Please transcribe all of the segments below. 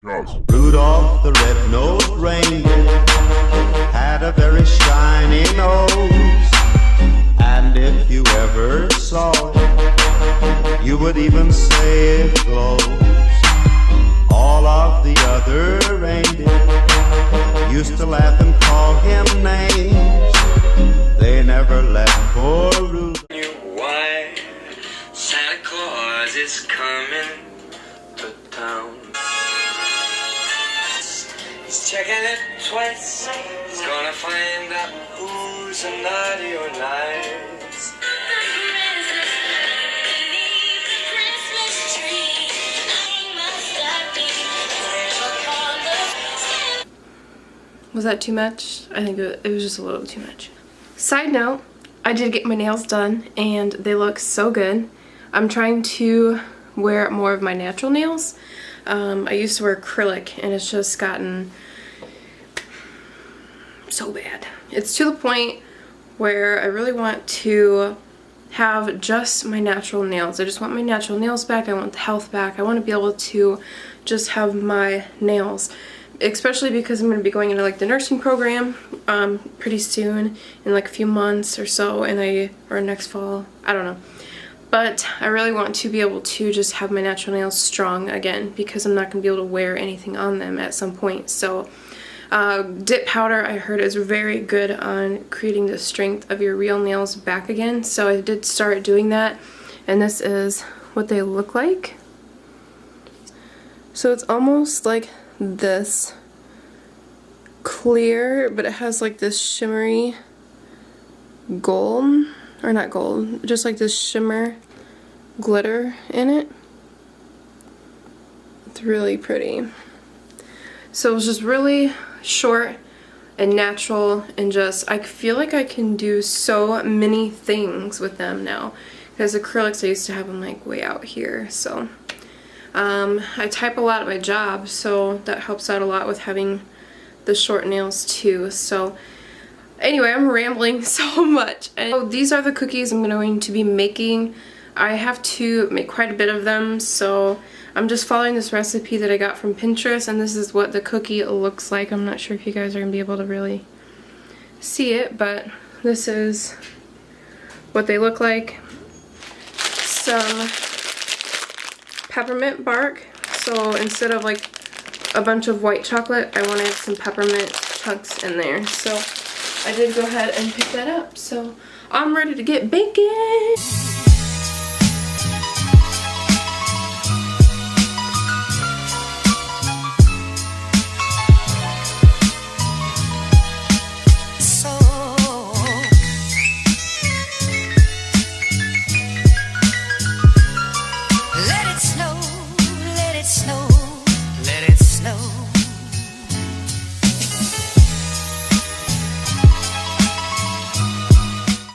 Rudolph the red-nosed reindeer had a very shiny nose, and if you ever saw it, you would even say it glows. All of the other reindeer used to laugh and call him names. They never let poor Rudolph. Why Santa Claus is coming to town. He's checking it twice. He's gonna find out who's a naughty or nice. Was that too much? I think it was just a little too much. Side note, I did get my nails done and they look so good. I'm trying to wear more of my natural nails. I used to wear acrylic and it's just gotten so bad. It's to the point where I really want to have just my natural nails. I just want my natural nails back. I want the health back. I want to be able to just have my nails, especially because I'm going to be going into like the nursing program pretty soon, in like a few months or so, or next fall, I don't know. But I really want to be able to just have my natural nails strong again, because I'm not going to be able to wear anything on them at some point. So dip powder, I heard, is very good on creating the strength of your real nails back again. So I did start doing that, and this is what they look like. So it's almost like this clear, but it has like this shimmery gold, or not gold, just like this shimmer glitter in it. It's really pretty. So it's just really short and natural, and just, I feel like I can do so many things with them now, because acrylics, I used to have them like way out here. So I type a lot at my job, so that helps out a lot with having the short nails too. So anyway, I'm rambling so much. And so these are the cookies I'm going to be making. I have to make quite a bit of them, so I'm just following this recipe that I got from Pinterest, and this is what the cookie looks like. I'm not sure if you guys are going to be able to really see it, but this is what they look like. Some peppermint bark. So instead of like a bunch of white chocolate, I wanted some peppermint chunks in there. So I did go ahead and pick that up. So I'm ready to get baking.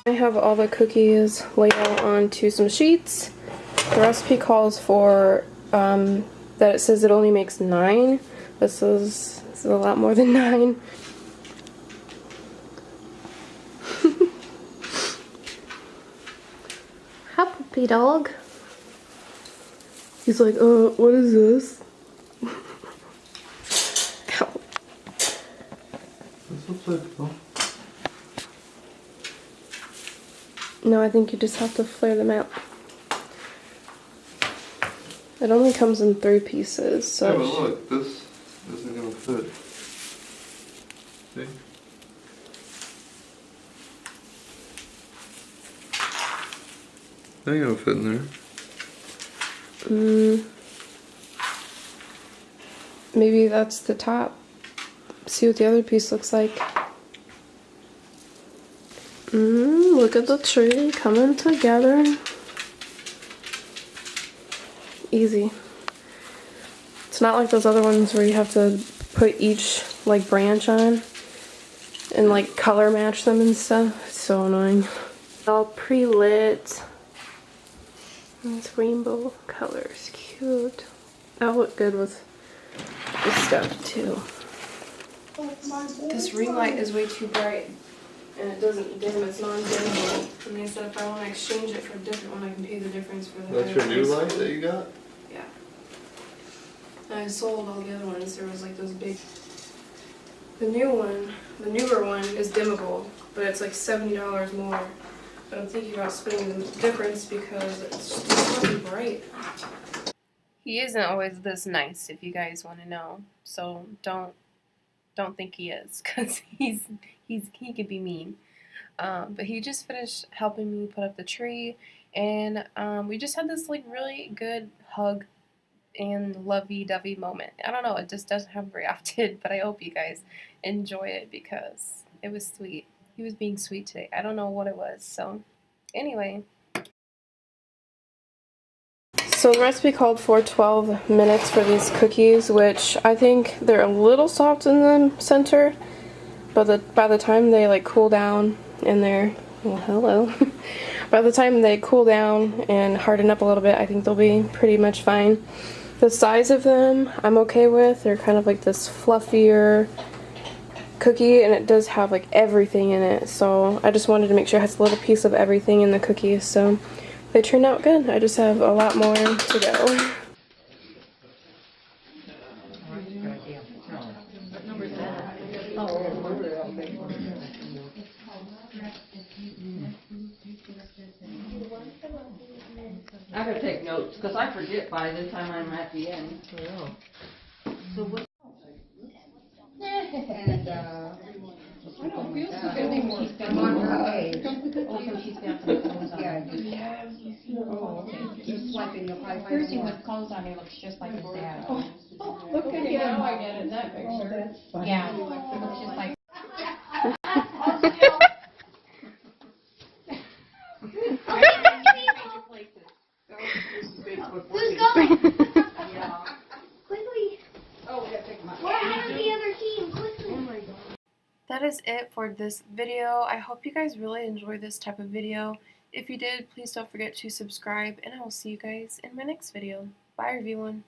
I have all the cookies laid out onto some sheets. The recipe calls for that it says it only makes 9. This is a lot more than 9. Hi, puppy dog. He's like, what is this? Ow. This looks like fun. No, I think you just have to flare them out. It only comes in 3 pieces, so... Yeah, but look, this isn't gonna fit. See? That ain't gonna fit in there. Maybe that's the top. See what the other piece looks like. Look at the tree coming together. Easy. It's not like those other ones where you have to put each like branch on and like color match them and stuff. It's so annoying. All pre-lit. It's rainbow colors. Cute. That'll look good with this stuff too. This ring light is way too bright. And it doesn't dim, it's non-dimmable. And they said if I want to exchange it for a different one, I can pay the difference for the That's your new light that you got? Yeah. I sold all the other ones. There was like those big. The newer one is dimmable, but it's like $70 more. But I'm thinking about splitting the difference because it's just really bright. He isn't always this nice, if you guys want to know. So don't think he is, because he could be mean. But he just finished helping me put up the tree, and we just had this like really good hug and lovey-dovey moment. I don't know, it just doesn't happen very often, but I hope you guys enjoy it because it was sweet. He was being sweet today. I don't know what it was. So anyway. So the recipe called for 12 minutes for these cookies, which I think they're a little soft in the center, but by the time they like cool down and they're, well, hello. By the time they cool down and harden up a little bit, I think they'll be pretty much fine. The size of them I'm okay with. They're kind of like this fluffier cookie, and it does have like everything in it, so I just wanted to make sure it has a little piece of everything in the cookies, so they turned out good. I just have a lot more to go. I gotta take notes, because I forget by the time I'm at the end. So what? And, I don't feel so good anymore. I'm on her age. Also, she's got some clothes on. Yeah, oh, okay. Keep swiping, you'll probably find Person more. with clothes on, he looks just like his dad. Look at him. Now I get it, that picture. That's funny. Yeah, he looks just like. Who's going? Yeah. Quickly. Oh, we gotta take them out. What happened to the other team? Quickly. Oh my god. That is it for this video. I hope you guys really enjoyed this type of video. If you did, please don't forget to subscribe, and I will see you guys in my next video. Bye everyone.